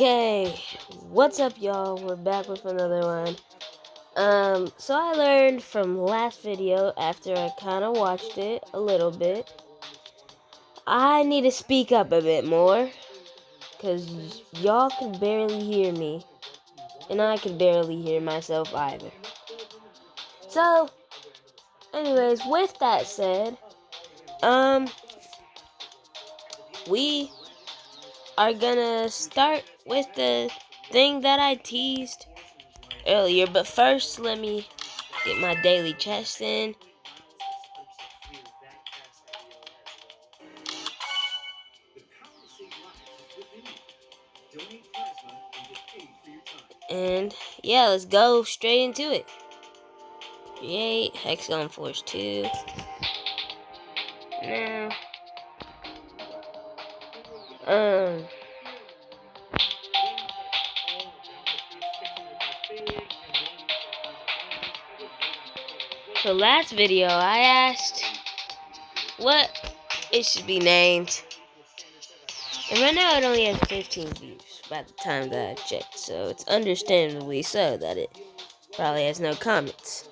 Okay, what's up, y'all? We're back with another one. So I learned from last video, after I kind of watched it a little bit, I need to speak up a bit more, because y'all can barely hear me, and I can barely hear myself either. So, anyways, with that said, we are gonna start with the thing that I teased earlier, but first let me get my daily chest in. And yeah, let's go straight into it. Create Hexagon Force 2. Now, so last video I asked what it should be named, and right now it only has 15 views by the time that I checked, so it's understandably so that it probably has no comments.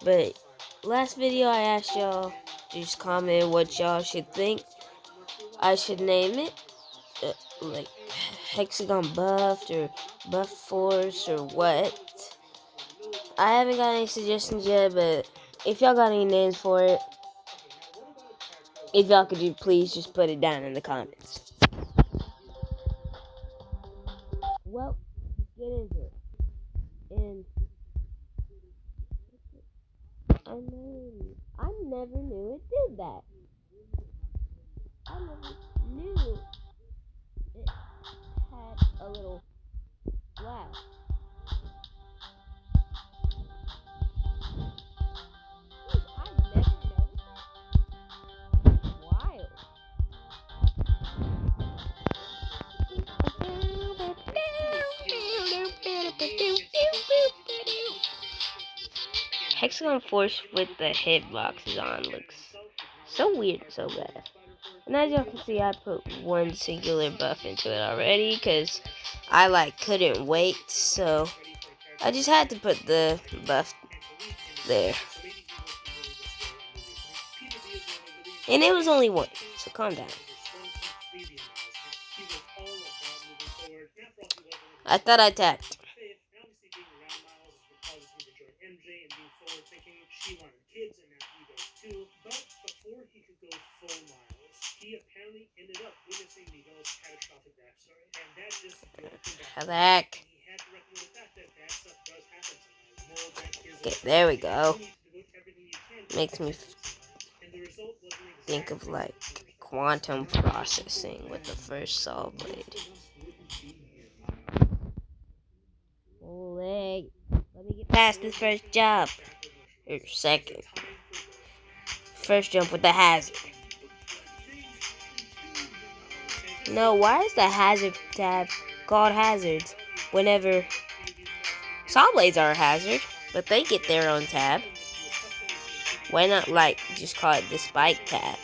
But last video I asked y'all to just comment what y'all should think I should name it, like Hexagon Buffed or Buff Force or what. I haven't got any suggestions yet, but if y'all got any names for it, if y'all could please just put it down in the comments. Well, let's get into it. And I never knew it did that. I never knew it had a little flash. I never noticed that. Wild. Hexagon Force with the hitboxes on looks so weird and so bad. And as y'all can see, I put one singular buff into it already because I couldn't wait, so I just had to put the buff there. And it was only one, so calm down. I thought I tapped. How the heck? Okay, there we go. Makes me think of quantum processing with the first saw blade. Leg. Let me get past this first jump. Or second. First jump with the hazard. No, why is the hazard tab called hazards whenever saw blades are a hazard, but they get their own tab? Why not just call it the spike tab,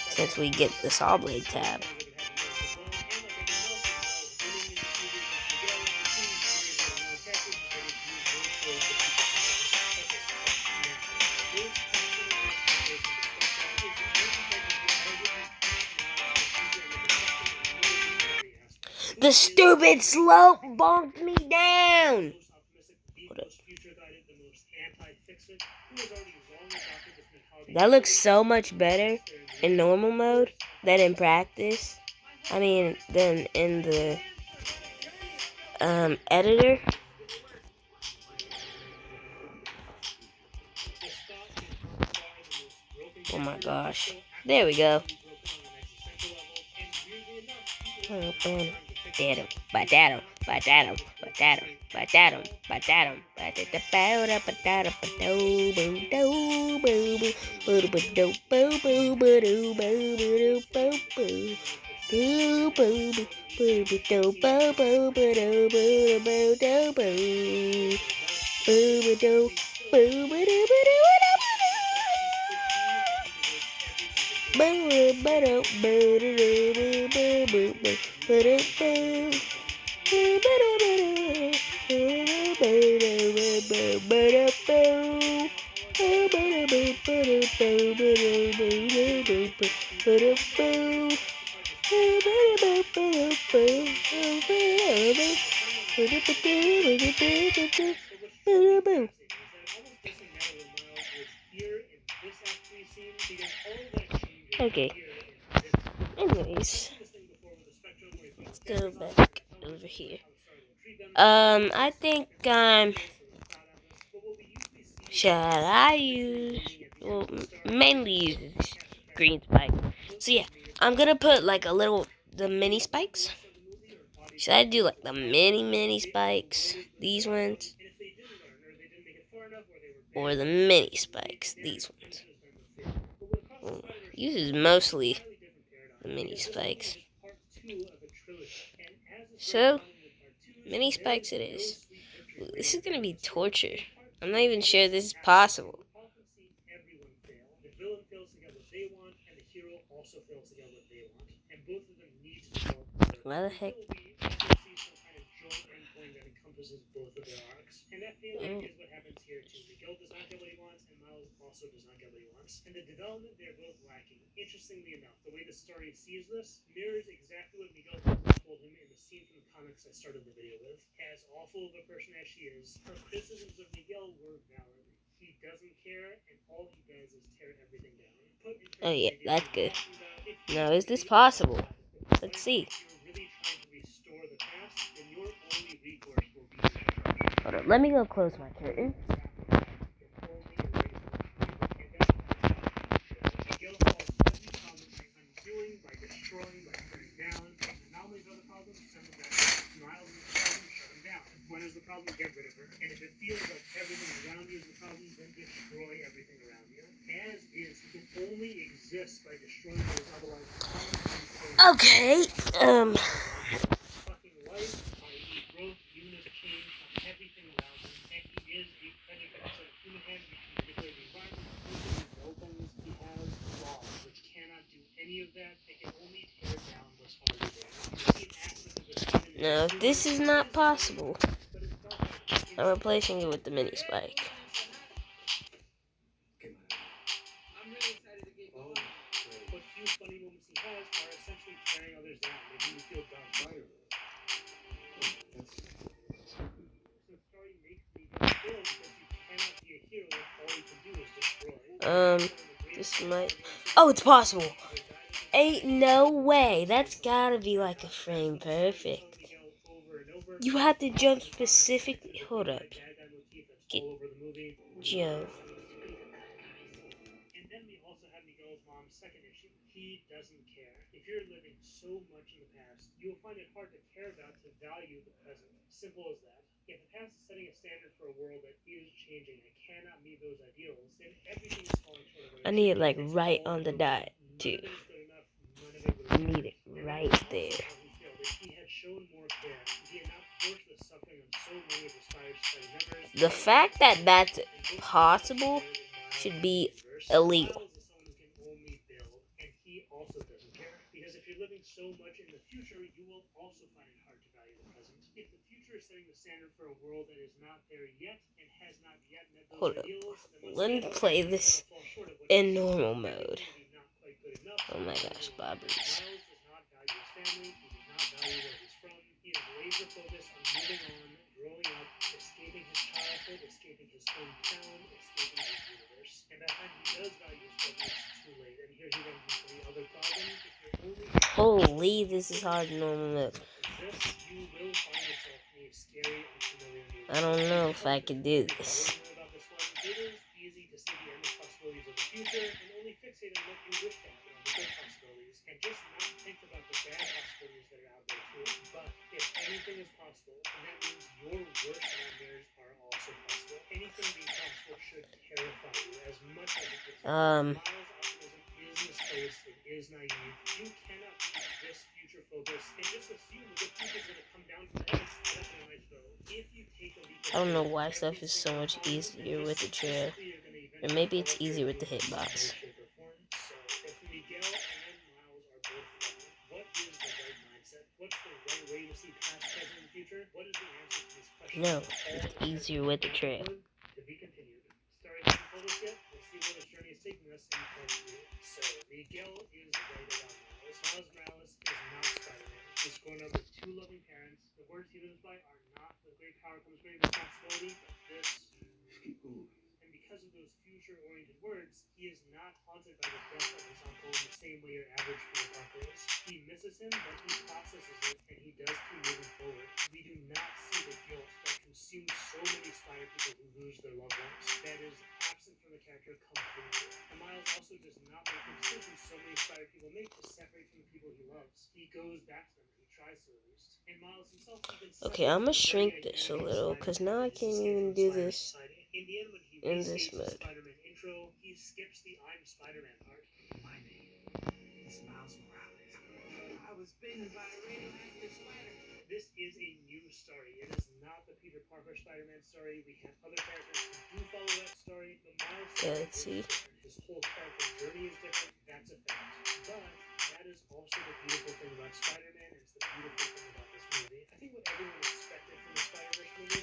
since we get the saw blade tab? The stupid slope bonked me down! That looks so much better in normal mode than in practice. I mean, than in the editor. Oh my gosh. There we go. Okay. Anyways, let's go back over here. I think shall I use? Well, mainly use green spike. So yeah, I'm gonna put like the mini spikes. Should I do like the mini spikes? These ones, or the mini spikes? These ones. Well, uses mostly the mini spikes. So, mini spikes it is. Ooh, this is gonna be torture. I'm not even sure this is possible. Why the heck? Oh. Oh yeah, that's good. Now, is this possible? Let's see. Hold on, let me go close my curtain. Okay, no, this is not possible. I'm replacing it with the mini spike. This might. Oh, it's possible. Ain't no way. That's gotta be like a frame perfect. You have to jump specifically. Hold up. Get Joe. I need it like right on the dot too. I need it right there. The fact that that's possible should be illegal. Hold up. Let me play this in normal mode. Oh my gosh, Bobbies. Holy, this is hard in normal mode. I don't know if I can do this. I don't know why stuff is so much easier with the chair. Or maybe it's easier with the hitbox. No, it's easier with the trail. Okay, I'm gonna shrink this a little because now I can't even do this in this mode. Yeah, let's see.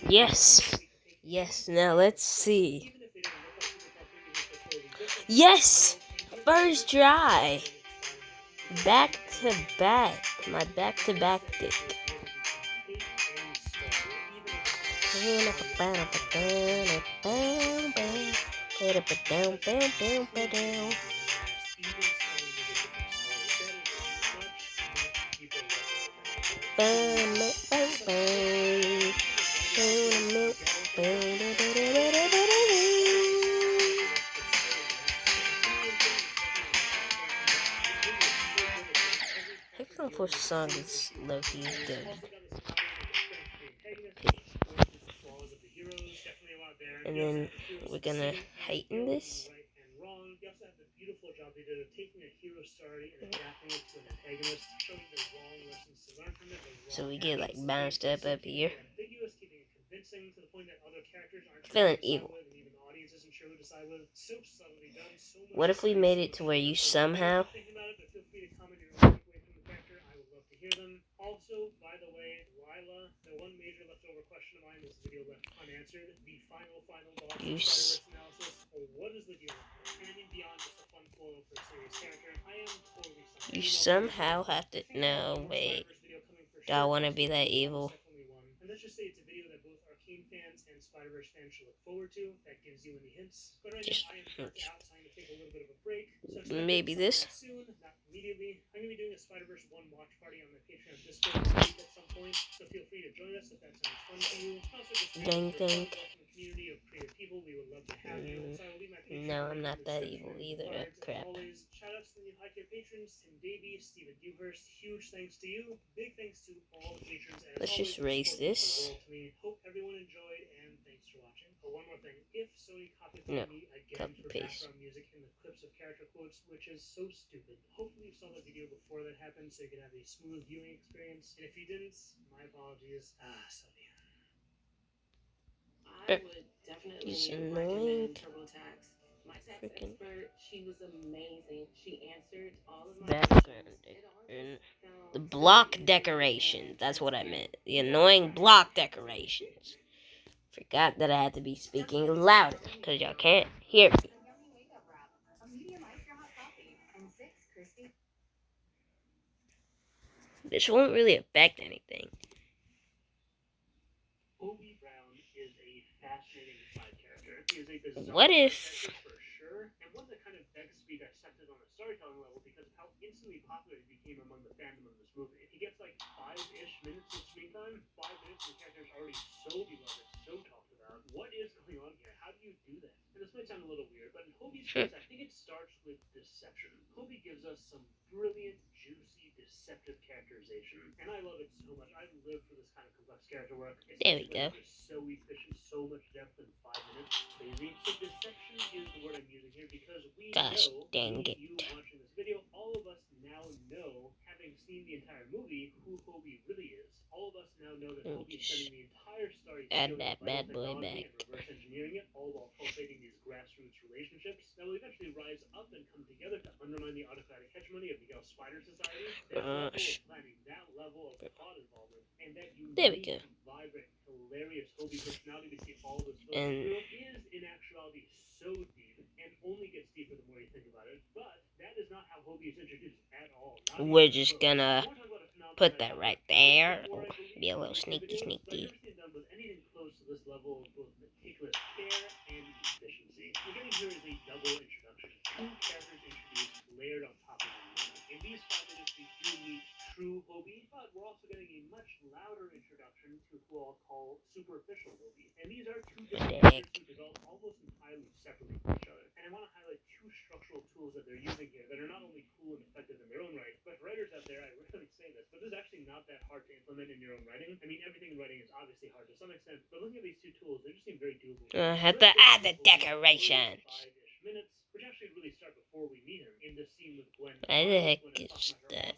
Yes. Yes, now let's see. Yes! First try! Back to back. My back to back dick. Hexon Force song is low-key good. And then we're gonna heighten this. So we get like bounced up here. Feeling evil. What if we made it to where you somehow you somehow have to no wait. Do I wanna be that evil? Just maybe this. Dang dang. No, I'm not that evil either. Crap. Let's just raise this. No, copy paste. He's annoying. Freaking background. The block decorations. That's what I meant. The annoying block decorations. Forgot that I had to be speaking louder because y'all can't hear me. This won't really affect anything. What if there we go. Gosh dang it. Just add that bad boy back. Gosh. There we go. And we're just gonna put that right there. Oh, be a little sneaky, sneaky. Have to add the decorations. Why the heck is that?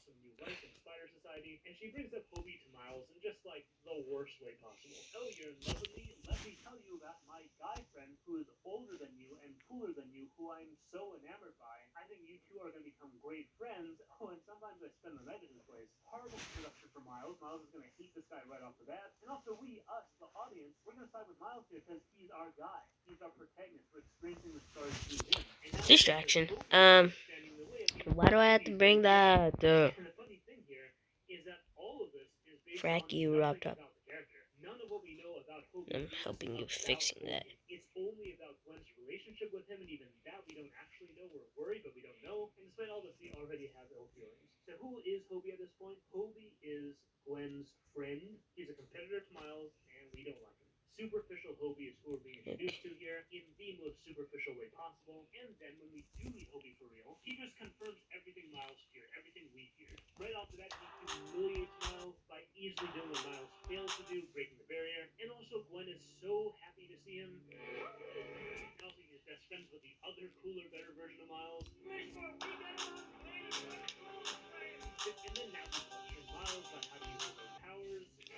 Distraction. Why do I have to bring that? Fracky robbed up. I'm helping you fixing that.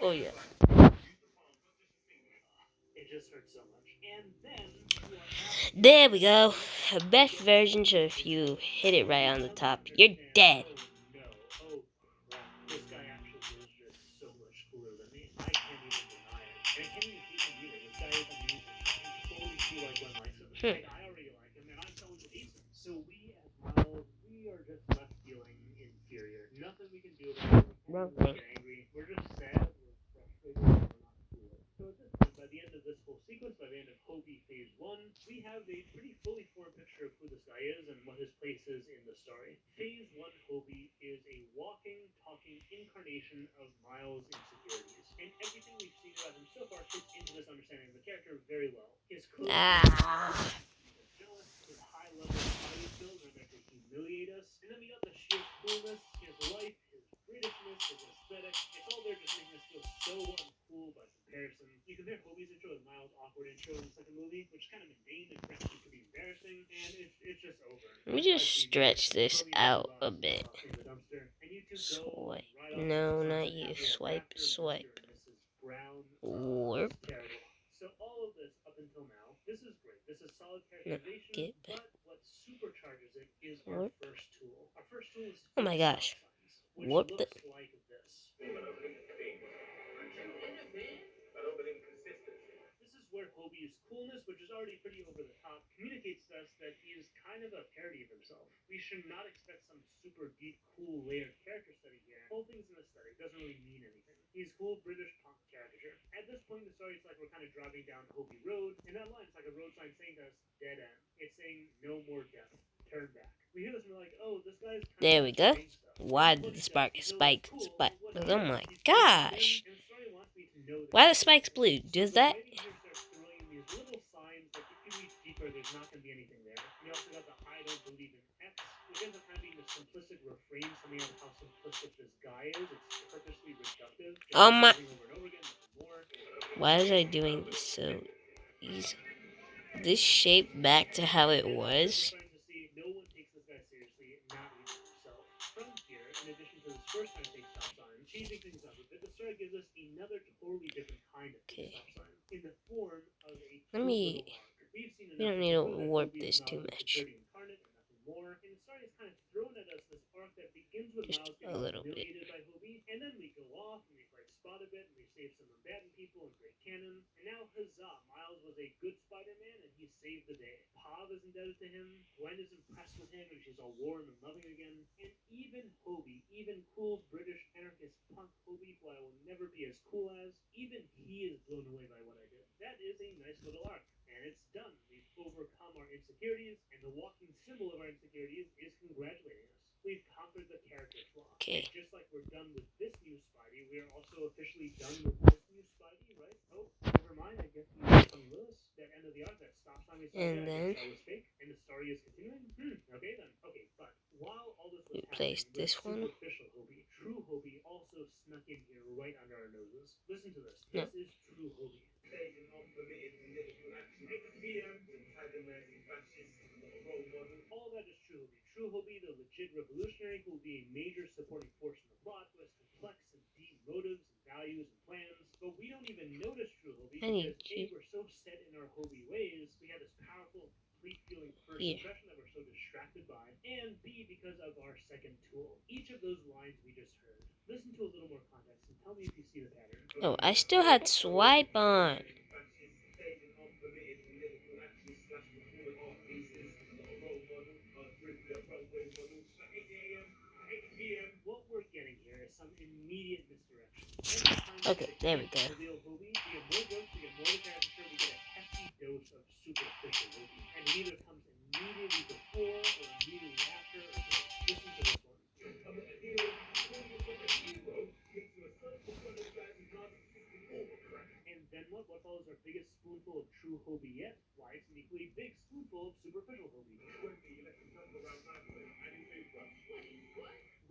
Oh yeah. There we go. Best version, so if you hit it right on the top, you're dead. Wrong thing. Ah. Let me just stretch this out a bit. Swipe. No, not you. Swipe, swipe. Warp. No, get back. Warp. Oh my gosh. Warp the... There we go. Why did the spike? Oh my gosh. Why are the spikes blue? Does that... Oh my... Why was I doing this so easy? This shape back to how it was? Okay. Let me... We don't need to warp this too much. Just a little bit. bit, and we saved some Mbappe people and Great Cannon. And now, huzzah, Miles was a good Spider-Man, and he saved the day. Pav is indebted to him, Gwen is impressed with him, and she's all warm and loving again. And even Hobie, even cool British anarchist punk Hobie, who I will never be as cool as, even he is blown away by what I did. That is a nice little arc. And it's done. We've overcome our insecurities, and the walking symbol of our insecurities is congratulating us. We've conquered the character flaw. Okay. And just like we're done with this new Spidey, we are also officially done with this new Spidey, right? Oh, never mind. I guess we hung Lewis. That end of the arc, that stop sign we saw And there, I then guess that was fake, and the story is continuing? Okay then. Okay, but while all this was replace happening this with one. superficial Hobie, true Hobie also snuck in here right under our noses. Listen to this. No. This is true Hobie. All that is true Hobie. True Hobie, the legit revolutionary who will be a major supporting force in the plot, who has complex and deep motives and values and plans. But we don't even notice true Hobie because A, we're so set in our Hobie ways, we have this powerful, complete feeling first impression that we're so distracted by, and B, because of our second tool. Each of those lines we just heard. Listen to a little more context and tell me if you see the pattern. Oh, I still had swipe on. What we're getting here is some immediate misdirection. Okay, there we go. We get more jokes, we get more of the caricature, we get a hefty dose of superficial Hobie. And it either comes immediately before or immediately after or both. Listen to this one. And then what? What follows our biggest spoonful of true Hobie yet? Why, it's an equally big spoonful of superficial Hobie.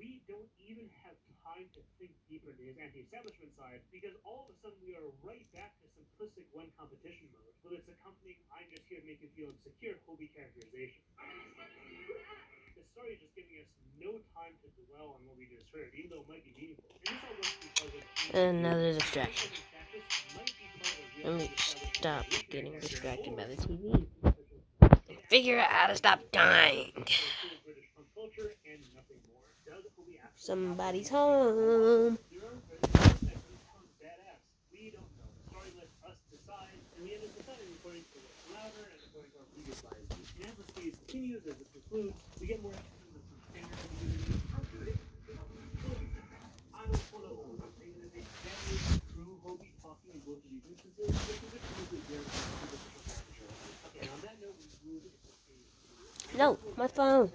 We don't even have time to think deeper into his anti-establishment side because all of a sudden we are right back to simplistic one competition mode with its accompanying I'm just here to make you feel insecure Hobie characterization. The story is just giving us no time to dwell on what we just heard, even though it might be meaningful. And this all works because of another distraction. Let me stop getting distracted by the TV. Figure out how to stop dying. Somebody's home. No, my phone.